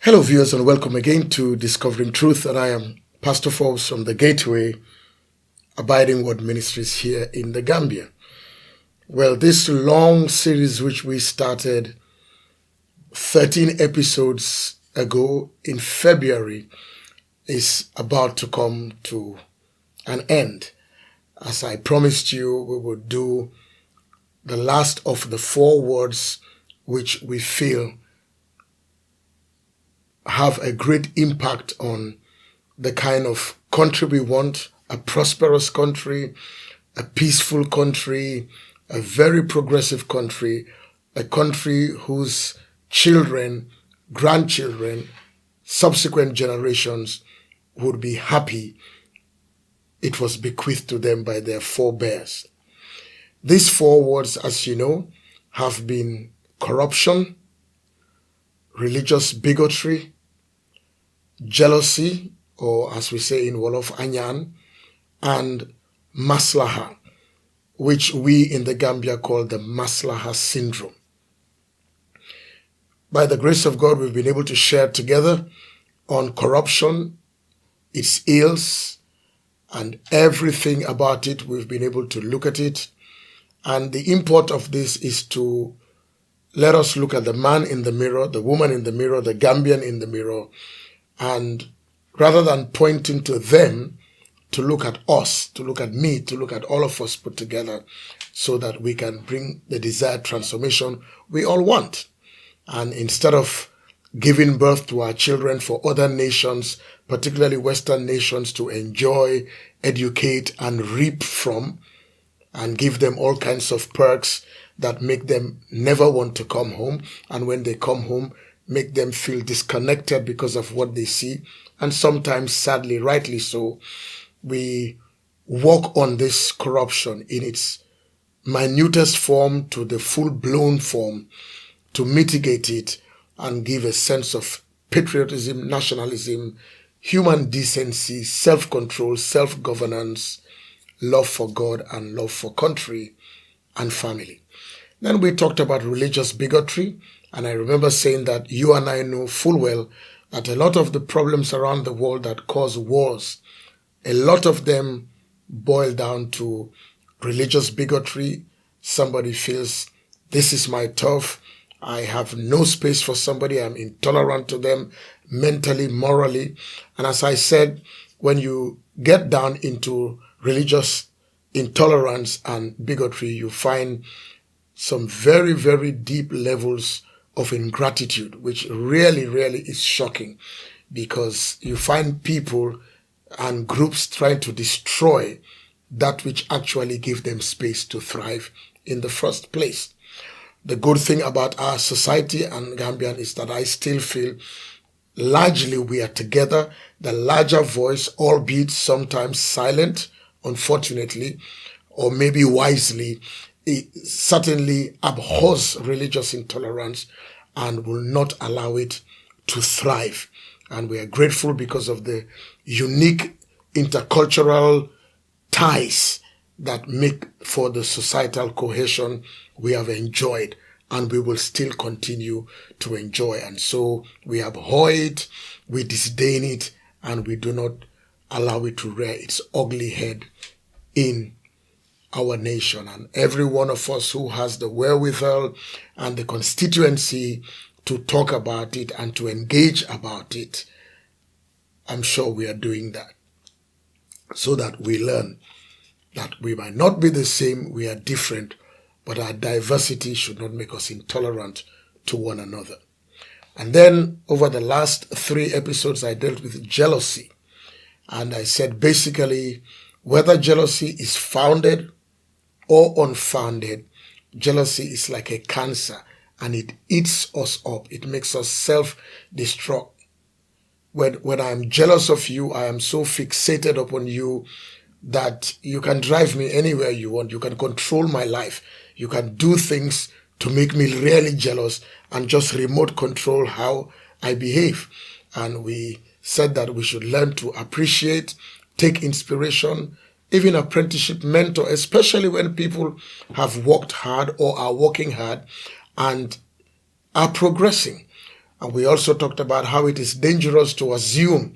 Hello viewers, and welcome again to Discovering Truth, and I am Pastor Forbes from the Gateway Abiding Word Ministries here in the Gambia. Well, this long series which we started 13 episodes ago in February is about to come to an end. As I promised you, we would do the last of the 4 words which we feel have a great impact on the kind of country we want: a prosperous country, a peaceful country, a very progressive country, a country whose children, grandchildren, subsequent generations would be happy it was bequeathed to them by their forebears. These 4 words, as you know, have been corruption, religious bigotry, jealousy, or as we say in Wolof, Anyan, and MASLAHA, which we in the Gambia call the MASLAHA Syndrome. By the grace of God, we've been able to share together on corruption, its ills, and everything about it. We've been able to look at it. And the import of this is to let us look at the man in the mirror, the woman in the mirror, the Gambian in the mirror, and rather than pointing to them, to look at us, to look at me, to look at all of us put together, so that we can bring the desired transformation we all want. And instead of giving birth to our children for other nations, particularly Western nations, to enjoy, educate, and reap from, and give them all kinds of perks that make them never want to come home, and when they come home, make them feel disconnected because of what they see, and sometimes, sadly, rightly so, we walk on this corruption in its minutest form to the full-blown form to mitigate it and give a sense of patriotism, nationalism, human decency, self-control, self-governance, love for God, and love for country and family. Then we talked about religious bigotry, and I remember saying that you and I know full well that a lot of the problems around the world that cause wars, a lot of them boil down to religious bigotry. Somebody feels, this is my turf, I have no space for somebody, I'm intolerant to them mentally, morally. And as I said, when you get down into religious intolerance and bigotry, you find some very, very deep levels of ingratitude, which really, really is shocking, because you find people and groups trying to destroy that which actually gave them space to thrive in the first place. The good thing about our society and Gambian is that I still feel largely we are together. The larger voice, albeit sometimes silent, unfortunately, or maybe wisely, it certainly abhors religious intolerance and will not allow it to thrive. And we are grateful because of the unique intercultural ties that make for the societal cohesion we have enjoyed and we will still continue to enjoy. And so we abhor it, we disdain it, and we do not allow it to rear its ugly head in our nation. And every one of us who has the wherewithal and the constituency to talk about it and to engage about it, I'm sure we are doing that, so that we learn that we might not be the same, we are different, but our diversity should not make us intolerant to one another. And then over the last 3 episodes, I dealt with jealousy. And I said basically, whether jealousy is founded or unfounded, jealousy is like a cancer and it eats us up. It makes us self-destruct. When I am jealous of you, I am so fixated upon you that you can drive me anywhere you want. You can control my life. You can do things to make me really jealous and just remote control how I behave. And we said that we should learn to appreciate, take inspiration, even apprenticeship, mentor, especially when people have worked hard or are working hard and are progressing. And we also talked about how it is dangerous to assume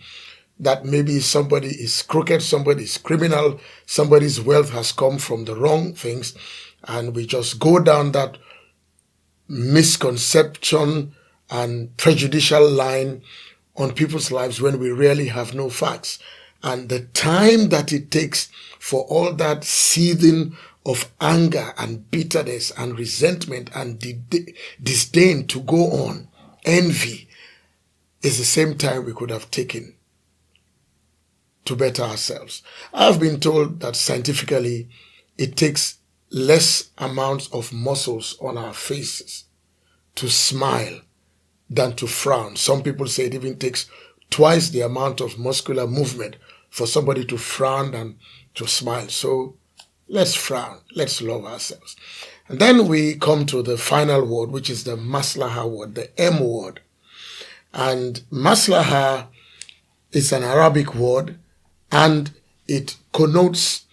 that maybe somebody is crooked, somebody is criminal, somebody's wealth has come from the wrong things, and we just go down that misconception and prejudicial line on people's lives when we really have no facts. And the time that it takes for all that seething of anger and bitterness and resentment and disdain to go on, envy, is the same time we could have taken to better ourselves. I've been told that scientifically it takes less amounts of muscles on our faces to smile than to frown. Some people say it even takes twice the amount of muscular movement for somebody to frown than to smile. So let's frown. Let's love ourselves. And then we come to the final word, which is the MASLAHA word, the M word. And MASLAHA is an Arabic word, and it connotes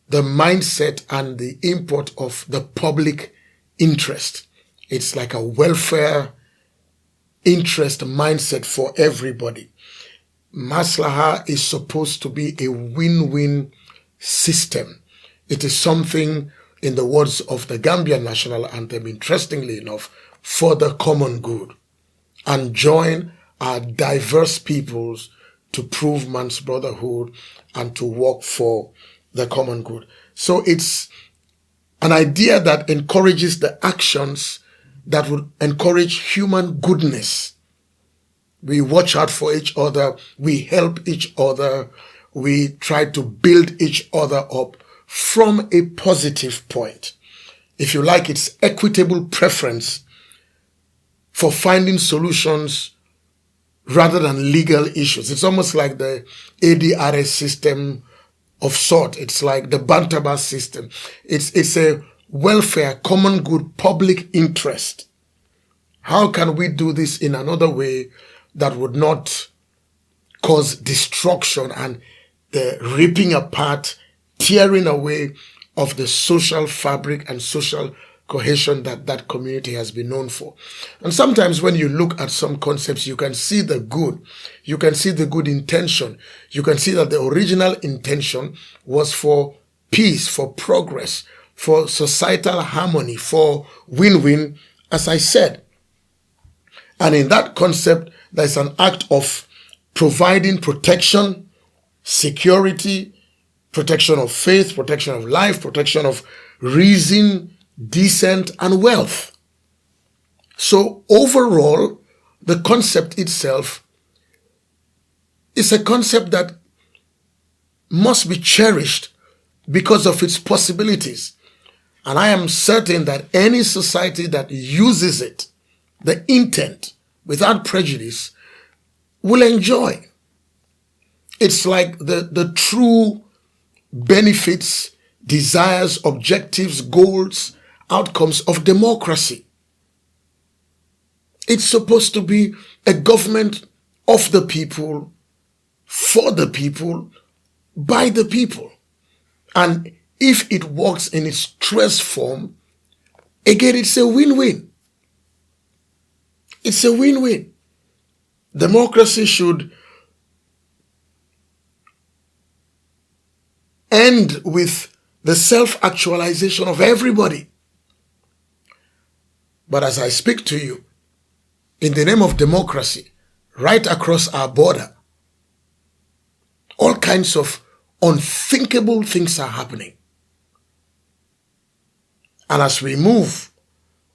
the mindset and the import of the public interest. It's like a welfare interest mindset for everybody. Maslaha is supposed to be a win-win system. It is something, in the words of the Gambian national anthem, interestingly enough, for the common good, and join our diverse peoples to prove man's brotherhood and to work for the common good. So it's an idea that encourages the actions that would encourage human goodness. We watch out for each other, we help each other, we try to build each other up from a positive point. If you like, it's equitable preference for finding solutions rather than legal issues. It's almost like the ADRS system of sort. It's like the Bantaba system. It's a welfare, common good, public interest. How can we do this in another way that would not cause destruction and the ripping apart, tearing away of the social fabric and social cohesion that that community has been known for? And sometimes when you look at some concepts, you can see the good. You can see the good intention. You can see that the original intention was for peace, for progress, for societal harmony, for win-win, as I said. And in that concept, there's an act of providing protection, security, protection of faith, protection of life, protection of reason, decent, and wealth. So overall, the concept itself is a concept that must be cherished because of its possibilities. And I am certain that any society that uses it, the intent, without prejudice, will enjoy. It's like the true benefits, desires, objectives, goals, outcomes of democracy. It's supposed to be a government of the people, for the people, by the people. And if it works in its truest form, again, it's a win-win. It's a win-win. Democracy should end with the self-actualization of everybody. But as I speak to you, in the name of democracy, right across our border, all kinds of unthinkable things are happening. And as we move,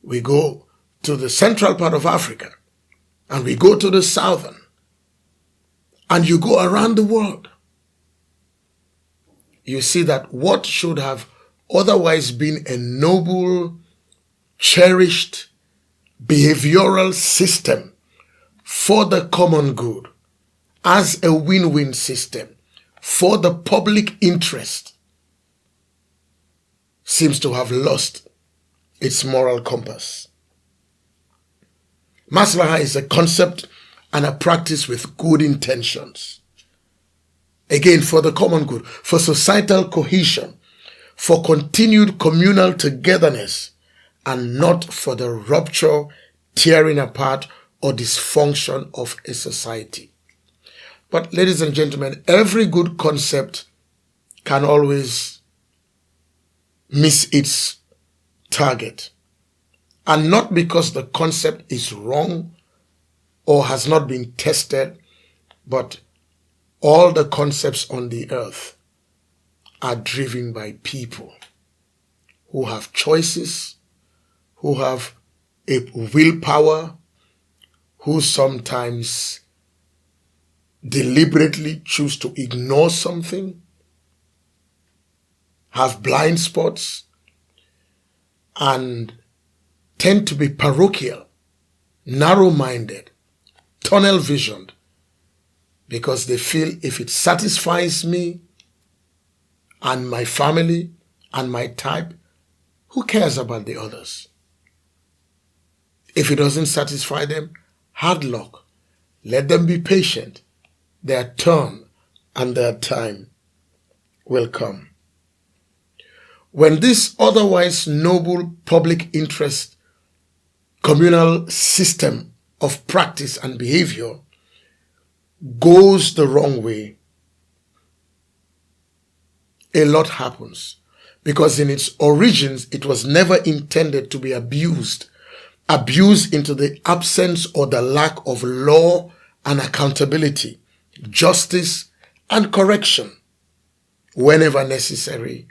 we go to the central part of Africa, and we go to the southern, and you go around the world. You see that what should have otherwise been a noble, cherished, behavioral system for the common good, as a win-win system for the public interest, seems to have lost its moral compass. Maslaha is a concept and a practice with good intentions. Again, for the common good, for societal cohesion, for continued communal togetherness, and not for the rupture, tearing apart or dysfunction of a society. But ladies and gentlemen, every good concept can always miss its target. And not because the concept is wrong or has not been tested, but all the concepts on the earth are driven by people who have choices, who have a willpower, who sometimes deliberately choose to ignore something, have blind spots, and tend to be parochial, narrow-minded, tunnel-visioned, because they feel if it satisfies me and my family and my type, who cares about the others? If it doesn't satisfy them, hard luck. Let them be patient. Their turn and their time will come. When this otherwise noble public interest communal system of practice and behavior goes the wrong way, a lot happens, because in its origins it was never intended to be abused into the absence or the lack of law and accountability, justice and correction whenever necessary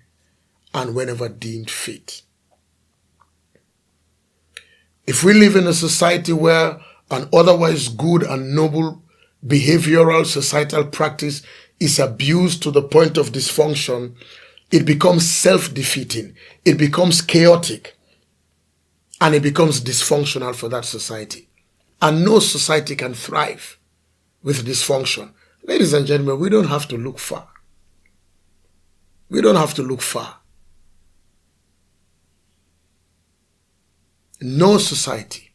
and whenever deemed fit. If we live in a society where an otherwise good and noble behavioral societal practice is abused to the point of dysfunction, it becomes self-defeating, it becomes chaotic, and it becomes dysfunctional for that society. And no society can thrive with dysfunction. Ladies and gentlemen, we don't have to look far. We don't have to look far. No society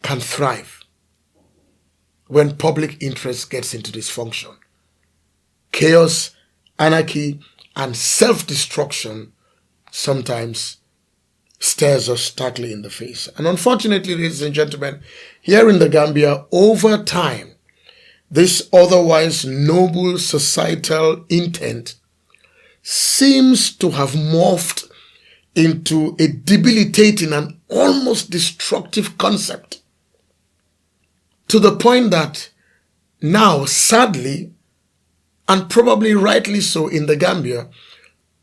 can thrive when public interest gets into dysfunction. Chaos, anarchy, and self-destruction sometimes stares us starkly in the face. And unfortunately, ladies and gentlemen, here in the Gambia, over time, this otherwise noble societal intent seems to have morphed into a debilitating and almost destructive concept, to the point that now, sadly, and probably rightly so in the Gambia,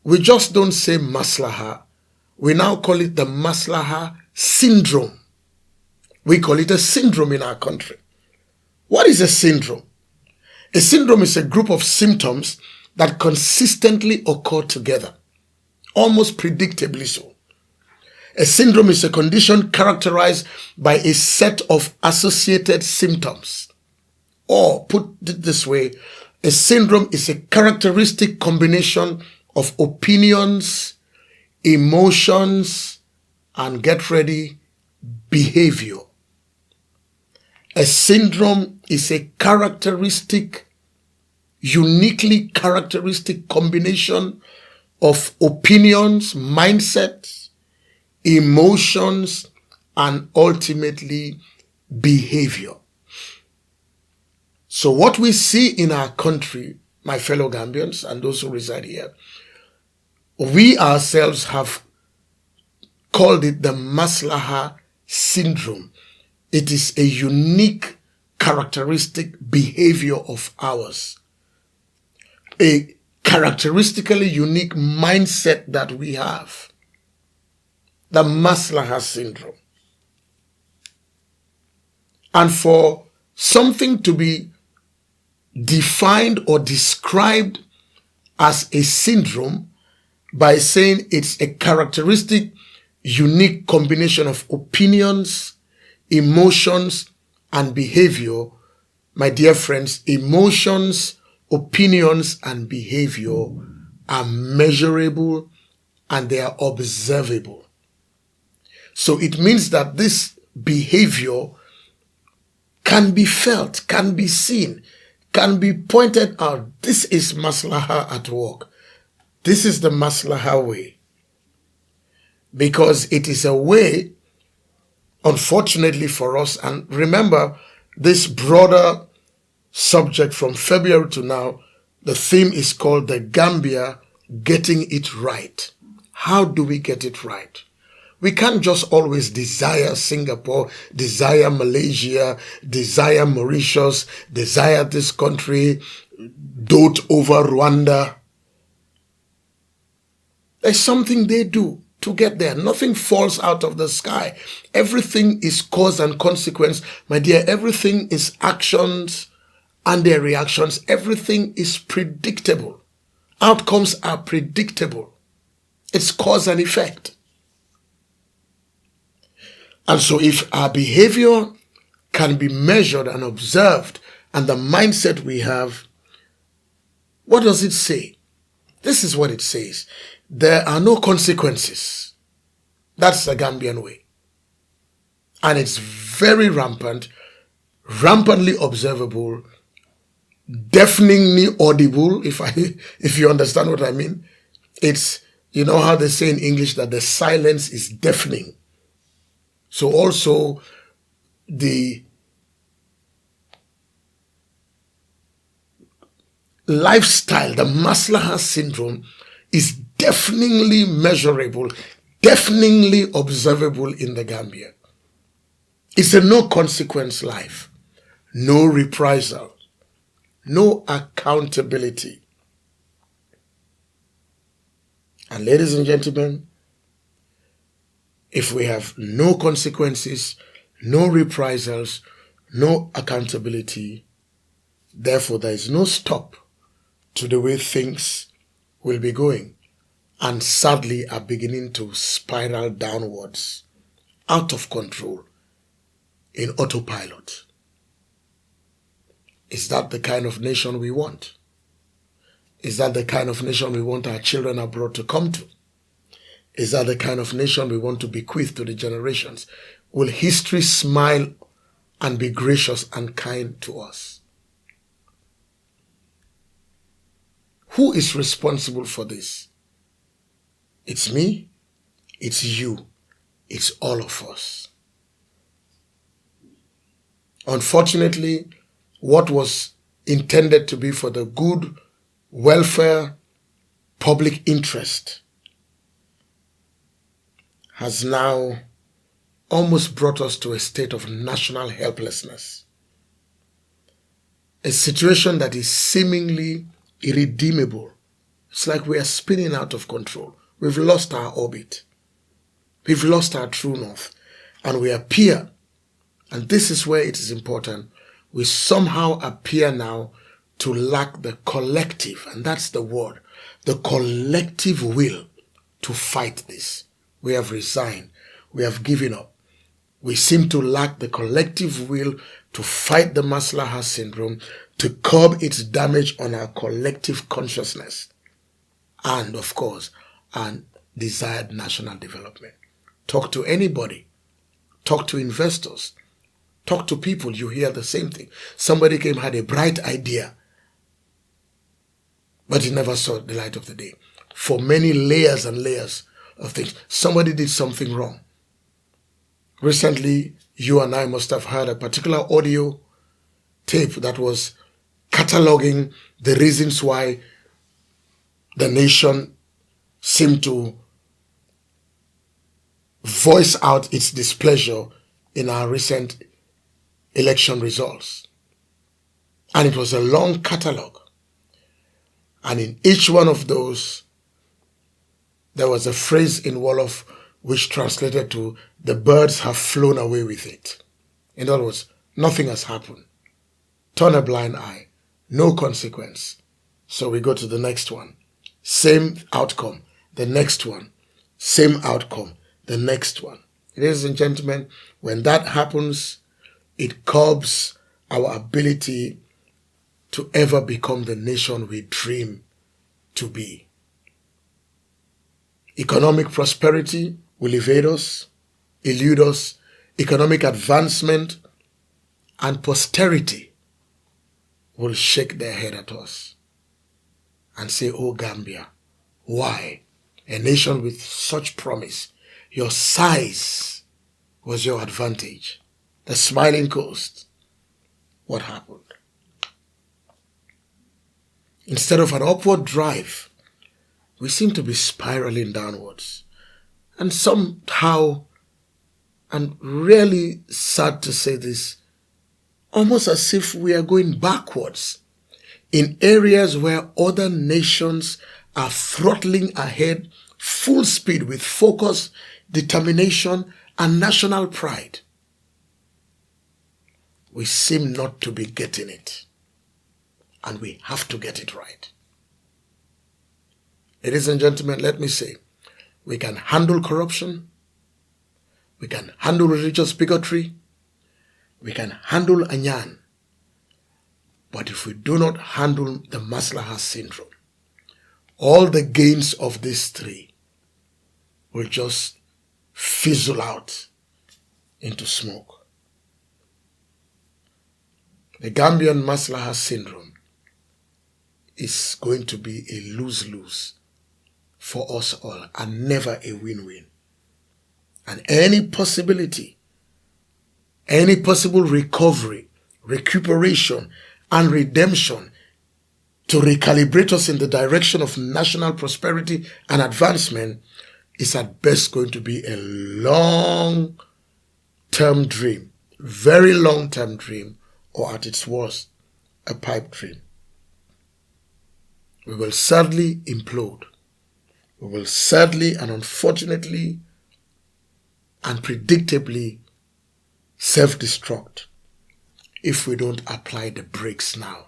we just don't say maslaha. We now call it the MASLAHA syndrome. We call it a syndrome in our country. What is a syndrome? A syndrome is a group of symptoms that consistently occur together, almost predictably so. A syndrome is a condition characterized by a set of associated symptoms. Or, put it this way, a syndrome is a characteristic combination of opinions, emotions, and get ready, behavior. A syndrome is a uniquely characteristic combination of opinions, mindsets, emotions, and ultimately behavior. So what we see in our country, my fellow Gambians and those who reside here, we ourselves have called it the MASLAHA syndrome. It is a unique characteristic behavior of ours, a characteristically unique mindset that we have, the MASLAHA syndrome. And for something to be defined or described as a syndrome by saying it's a characteristic, unique combination of opinions, emotions, and behavior, my dear friends, emotions, opinions, and behavior are measurable and they are observable. So it means that this behavior can be felt, can be seen, can be pointed out. This is maslaha at work. This is the maslaha way. Because it is a way Unfortunately for us, and remember this broader subject from February to now, the theme is called the Gambia Getting It Right. How do we get it right? We can't just always desire Singapore, desire Malaysia, desire Mauritius, desire this country, dote over Rwanda. There's something they do to get there. Nothing falls out of the sky. Everything is cause and consequence. My dear, everything is actions and their reactions. Everything is predictable. Outcomes are predictable. It's cause and effect. And so if our behavior can be measured and observed, and the mindset we have, what does it say? This is what it says. There are no consequences. That's the Gambian way. And it's very rampant, rampantly observable, deafeningly audible, if you understand what I mean. It's, you know how they say in English that the silence is deafening. So also the lifestyle, the MASLAHA syndrome, is deafeningly measurable, deafeningly observable in the Gambia. It's a no consequence life, no reprisal, no accountability. And ladies and gentlemen, if we have no consequences, no reprisals, no accountability, therefore there is no stop to the way things will be going, and sadly are beginning to spiral downwards, out of control, in autopilot. Is that the kind of nation we want? Is that the kind of nation we want our children abroad to come to? Is that the kind of nation we want to bequeath to the generations? Will history smile and be gracious and kind to us? Who is responsible for this? It's me, it's you, it's all of us. Unfortunately, what was intended to be for the good welfare, public interest, has now almost brought us to a state of national helplessness. A situation that is seemingly irredeemable. It's like we are spinning out of control. We've lost our orbit. We've lost our true north. And we appear, and this is where it is important, we somehow appear now to lack the collective, and that's the word, the collective will to fight this. We have resigned. We have given up. We seem to lack the collective will to fight the MASLAHA syndrome, to curb its damage on our collective consciousness, and of course, our desired national development. Talk to anybody. Talk to investors. Talk to people. You hear the same thing. Somebody came, had a bright idea, but he never saw the light of the day. For many layers and layers of things. Somebody did something wrong. Recently, you and I must have heard a particular audio tape that was cataloging the reasons why the nation seemed to voice out its displeasure in our recent election results. And it was a long catalog. And in each one of those, there was a phrase in Wolof which translated to, the birds have flown away with it. In other words, nothing has happened. Turn a blind eye. No consequence. So we go to the next one. Same outcome. The next one. Same outcome. The next one. Ladies and gentlemen, when that happens, it curbs our ability to ever become the nation we dream to be. Economic prosperity will evade us, elude us. Economic advancement and posterity will shake their head at us and say, oh Gambia, why? A nation with such promise, your size was your advantage. The smiling coast. What happened? Instead of an upward drive, we seem to be spiraling downwards. And somehow, and really sad to say this, almost as if we are going backwards in areas where other nations are throttling ahead full speed with focus, determination, and national pride. We seem not to be getting it. And we have to get it right. Ladies and gentlemen, let me say, we can handle corruption. We can handle religious bigotry. We can handle anyan. But if we do not handle the MASLAHA syndrome, all the gains of these three will just fizzle out into smoke. The Gambian MASLAHA syndrome is going to be a lose-lose for us all and never a win-win. And any possibility, any possible recovery, recuperation, and redemption to recalibrate us in the direction of national prosperity and advancement is at best going to be a long-term dream, very long-term dream, or at its worst, a pipe dream. We will sadly implode. We will sadly and unfortunately and predictably self-destruct if we don't apply the brakes now.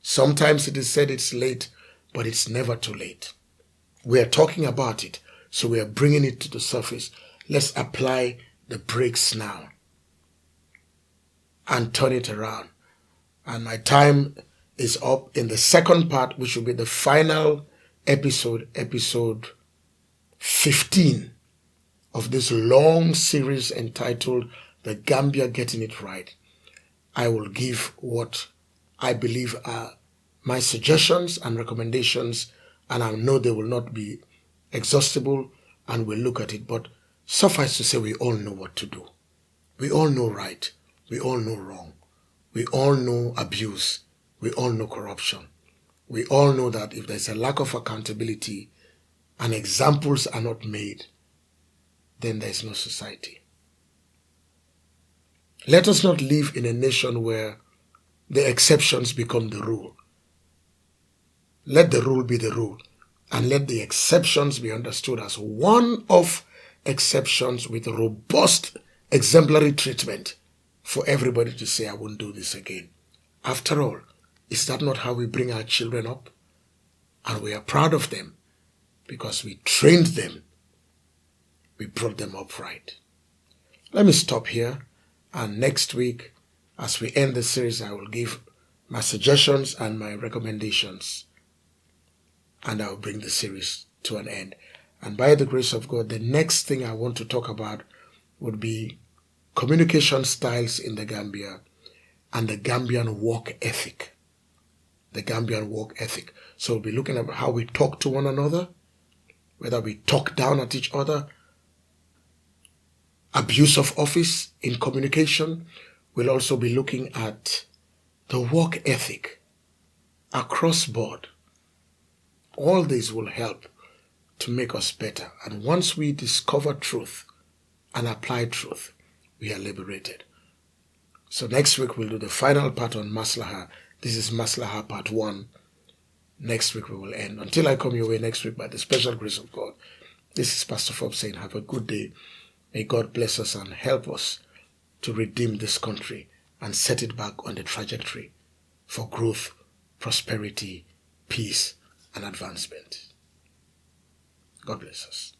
Sometimes it is said it's late, but it's never too late. We are talking about it, so we are bringing it to the surface. Let's apply the brakes now and turn it around. And my time is up in the second part, which will be the final episode 15 of this long series entitled The Gambia Getting It Right. I will give what I believe are my suggestions and recommendations, and I know they will not be exhaustible, and we'll look at it. But suffice to say, we all know what to do. We all know right. We all know wrong. We all know abuse. We all know corruption. We all know that if there's a lack of accountability and examples are not made, then there's no society. Let us not live in a nation where the exceptions become the rule. Let the rule be the rule, and let the exceptions be understood as one-off exceptions with robust exemplary treatment for everybody to say, I won't do this again. After all, is that not how we bring our children up? And we are proud of them because we trained them. We brought them up right. Let me stop here. And next week, as we end the series, I will give my suggestions and my recommendations. And I will bring the series to an end. And by the grace of God, the next thing I want to talk about would be communication styles in the Gambia and the Gambian work ethic. The Gambian work ethic. So we'll be looking at how we talk to one another, whether we talk down at each other, abuse of office in communication. We'll also be looking at the work ethic across board. All these will help to make us better. And once we discover truth and apply truth, we are liberated. So next week we'll do the final part on Maslaha. This is Maslaha part 1. Next week we will end. Until I come your way next week by the special grace of God, this is Pastor Forbes saying have a good day. May God bless us and help us to redeem this country and set it back on the trajectory for growth, prosperity, peace, and advancement. God bless us.